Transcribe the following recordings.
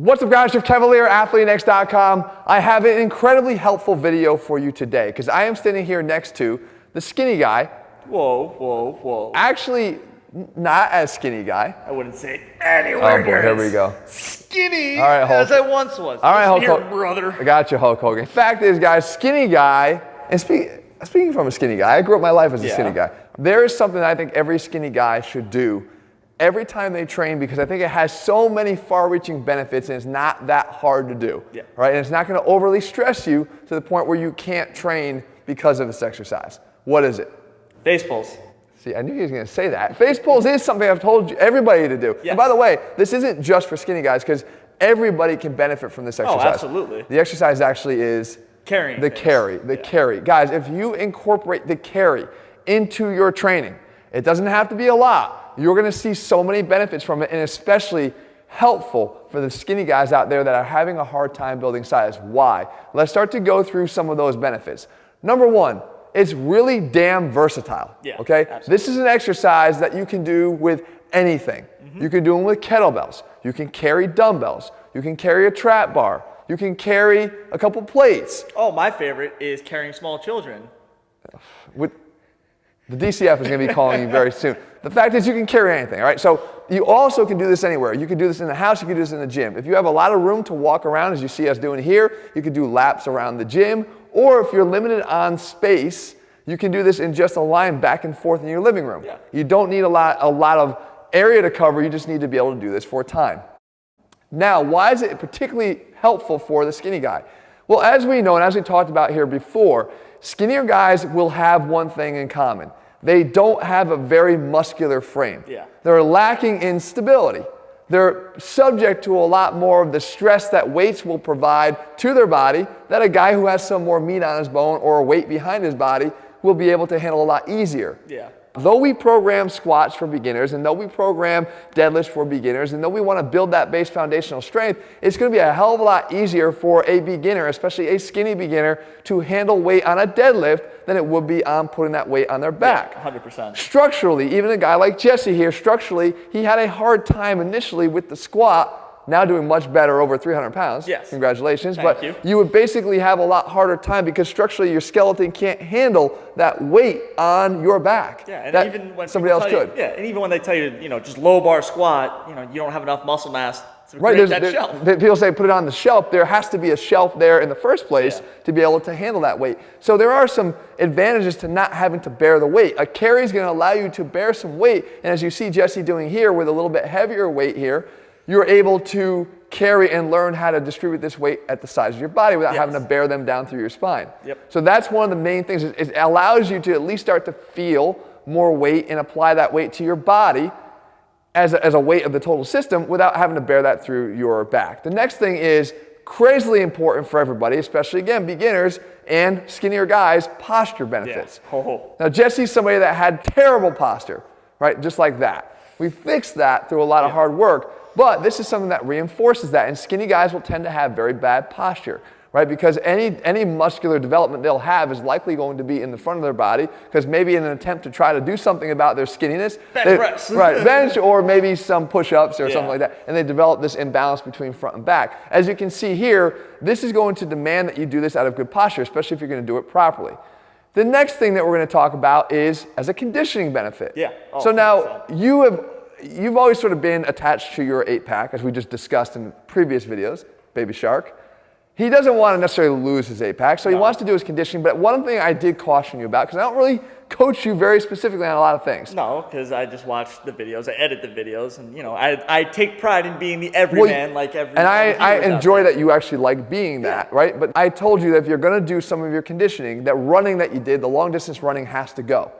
What's up guys, Jeff Cavalier, Athlean-X.com. I have an incredibly helpful video for you today because I am standing here next to the skinny guy. Whoa, whoa, whoa. Actually, not as skinny guy. I wouldn't say it anywhere. Oh boy, here we go. Skinny all right, Hulk. as I once was. All right, Hulk Hogan. Brother. I got you, Hulk Hogan. Fact is, guys, skinny guy, and speaking from a skinny guy, I grew up my life as a skinny guy. There is something I think every skinny guy should do every time they train because I think it has so many far-reaching benefits and it's not that hard to do. Yeah. Right? And it's not going to overly stress you to the point where you can't train because of this exercise. What is it? Face pulls. See, I knew he was going to say that. Face pulls is something I've told everybody to do. Yes. And by the way, this isn't just for skinny guys because everybody can benefit from this exercise. Oh, absolutely. The exercise actually is carrying the things. carry. Guys, if you incorporate the carry into your training, it doesn't have to be a lot. You're going to see so many benefits from it, and especially helpful for the skinny guys out there that are having a hard time building size. Why? Let's start to go through some of those benefits. Number one, it's really damn versatile. Yeah, okay? absolutely. This is an exercise that you can do with anything. You can do them with kettlebells. You can carry dumbbells. You can carry a trap bar. You can carry a couple plates. Oh, my favorite is carrying small children. The DCF is going to be calling you very soon. The fact is you can carry anything, all right? So you also can do this anywhere. You can do this in the house, you can do this in the gym. If you have a lot of room to walk around, as you see us doing here, you can do laps around the gym. Or if you're limited on space, you can do this in just a line back and forth in your living room. Yeah. You don't need a lot of area to cover, you just need to be able to do this for a time. Now, why is it particularly helpful for the skinny guy? Well, as we know and as we talked about here before, skinnier guys will have one thing in common. They don't have a very muscular frame. Yeah. They're lacking in stability. They're subject to a lot more of the stress that weights will provide to their body that a guy who has some more meat on his bone or a weight behind his body will be able to handle a lot easier. Yeah. Though we program squats for beginners and though we program deadlifts for beginners and though we want to build that base foundational strength, it's going to be a hell of a lot easier for a beginner, especially a skinny beginner, to handle weight on a deadlift than it would be on putting that weight on their back. Yeah, 100%. Structurally, even a guy like Jesse here, structurally, he had a hard time initially with the squat. Now doing much better, over 300 pounds. Yes. Congratulations. Thank you. You would basically have a lot harder time because structurally your skeleton can't handle that weight on your back. Yeah, and that even when somebody else could. Yeah, and even when they tell you, just low bar squat, you don't have enough muscle mass to create that shelf. People say put it on the shelf. There has to be a shelf there in the first place to be able to handle that weight. So there are some advantages to not having to bear the weight. A carry is going to allow you to bear some weight, and as you see Jesse doing here with a little bit heavier weight here, you're able to carry and learn how to distribute this weight at the size of your body without having to bear them down through your spine. Yep. So that's one of the main things. It allows you to at least start to feel more weight and apply that weight to your body as a weight of the total system without having to bear that through your back. The next thing is crazily important for everybody, especially, again, beginners and skinnier guys, posture benefits. Yeah. Oh. Now, Jesse's somebody that had terrible posture, right? Just like that. We fixed that through a lot of hard work. But this is something that reinforces that, and skinny guys will tend to have very bad posture, right? Because any muscular development they'll have is likely going to be in the front of their body, because maybe in an attempt to try to do something about their skinniness, bench press. Right, bench or maybe some push-ups or something like that, and they develop this imbalance between front and back. As you can see here, this is going to demand that you do this out of good posture, especially if you're going to do it properly. The next thing that we're going to talk about is as a conditioning benefit. Yeah. Oh, so now you've always sort of been attached to your 8-pack, as we just discussed in previous videos, Baby Shark. He doesn't want to necessarily lose his 8-pack, so he wants to do his conditioning. But one thing I did caution you about, because I don't really coach you very specifically on a lot of things. No, because I just watch the videos, I edit the videos, and I take pride in being the everyman like every. And I enjoy that you actually like being that, right? But I told you that if you're going to do some of your conditioning, that running that you did, the long distance running has to go.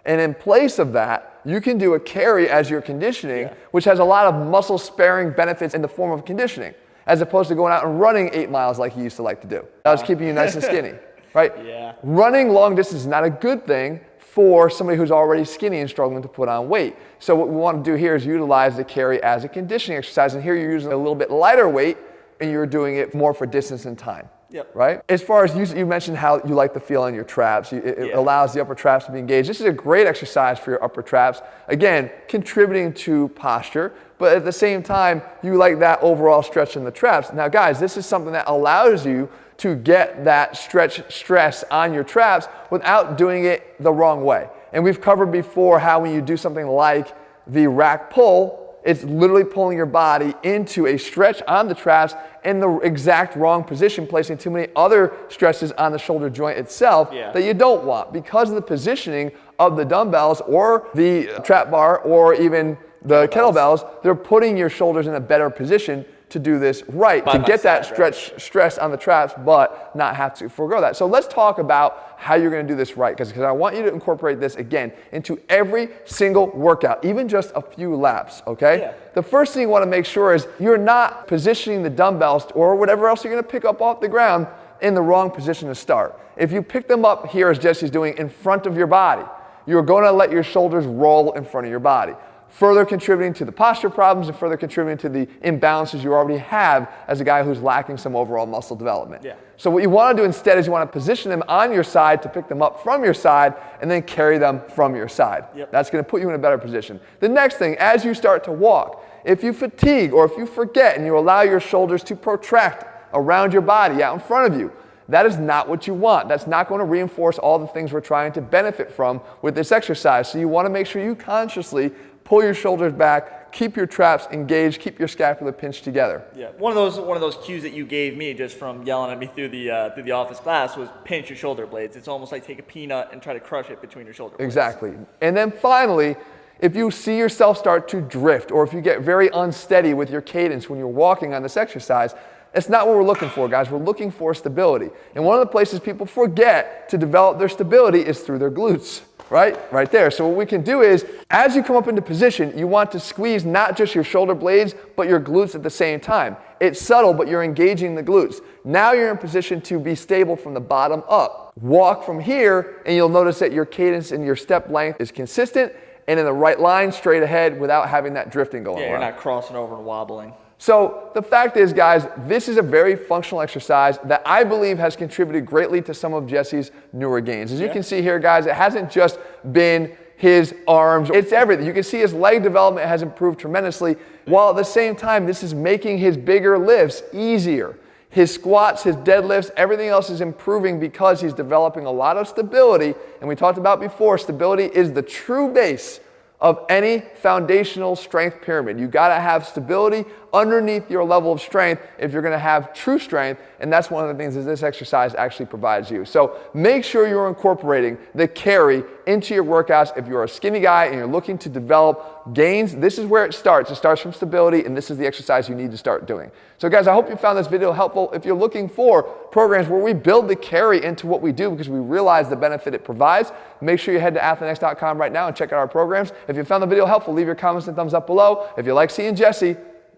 And in place of that, you can do a carry as your conditioning, which has a lot of muscle sparing benefits in the form of conditioning, as opposed to going out and running 8 miles like you used to like to do. That was keeping you nice and skinny, right? Yeah. Running long distance is not a good thing for somebody who's already skinny and struggling to put on weight. So what we want to do here is utilize the carry as a conditioning exercise. And here you're using a little bit lighter weight and you're doing it more for distance and time. Yep. Right? As far as you mentioned how you like the feel on your traps, it allows the upper traps to be engaged. This is a great exercise for your upper traps. Again, contributing to posture, but at the same time, you like that overall stretch in the traps. Now guys, this is something that allows you to get that stretch stress on your traps without doing it the wrong way. And we've covered before how when you do something like the rack pull, it's literally pulling your body into a stretch on the traps in the exact wrong position, placing too many other stresses on the shoulder joint itself that you don't want because of the positioning of the dumbbells or the trap bar or even the kettlebells. They're putting your shoulders in a better position to do this right, to get that stress on the traps, but not have to forego that. So let's talk about how you're going to do this right, because I want you to incorporate this again into every single workout, even just a few laps, okay? Yeah. The first thing you want to make sure is you're not positioning the dumbbells or whatever else you're going to pick up off the ground in the wrong position to start. If you pick them up here, as Jesse's doing, in front of your body, you're going to let your shoulders roll in front of your body, further contributing to the posture problems and further contributing to the imbalances you already have as a guy who's lacking some overall muscle development. Yeah. So what you want to do instead is you want to position them on your side to pick them up from your side and then carry them from your side. Yep. That's going to put you in a better position. The next thing, as you start to walk, if you fatigue or if you forget and you allow your shoulders to protract around your body out in front of you, that is not what you want. That's not going to reinforce all the things we're trying to benefit from with this exercise. So you want to make sure you consciously pull your shoulders back, keep your traps engaged, keep your scapula pinched together. Yeah, one of those cues that you gave me just from yelling at me through the office class was pinch your shoulder blades. It's almost like take a peanut and try to crush it between your shoulder blades. Exactly. And then finally, if you see yourself start to drift or if you get very unsteady with your cadence when you're walking on this exercise, that's not what we're looking for, guys. We're looking for stability. And one of the places people forget to develop their stability is through their glutes. Right there. So what we can do is, as you come up into position, you want to squeeze not just your shoulder blades, but your glutes at the same time. It's subtle, but you're engaging the glutes. Now you're in position to be stable from the bottom up. Walk from here, and you'll notice that your cadence and your step length is consistent and in the right line, straight ahead, without having that drifting going on. Yeah, you're not crossing over and wobbling. So the fact is, guys, this is a very functional exercise that I believe has contributed greatly to some of Jesse's newer gains. As you can see here, guys, it hasn't just been his arms, it's everything. You can see his leg development has improved tremendously, while at the same time, this is making his bigger lifts easier. His squats, his deadlifts, everything else is improving because he's developing a lot of stability. And we talked about before, stability is the true base of any foundational strength pyramid. You got to have stability underneath your level of strength if you're going to have true strength, and that's one of the things that this exercise actually provides you. So make sure you're incorporating the carry into your workouts. If you're a skinny guy and you're looking to develop gains, this is where it starts. It starts from stability, and this is the exercise you need to start doing. So guys, I hope you found this video helpful. If you're looking for programs where we build the carry into what we do because we realize the benefit it provides, make sure you head to Athlean-X.com right now and check out our programs. If you found the video helpful, leave your comments and thumbs up below. If you like seeing Jesse,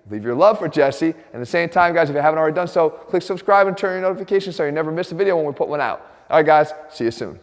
leave your love for Jesse. And at the same time, guys, if you haven't already done so, click subscribe and turn your notifications so you never miss a video when we put one out. All right, guys, see you soon.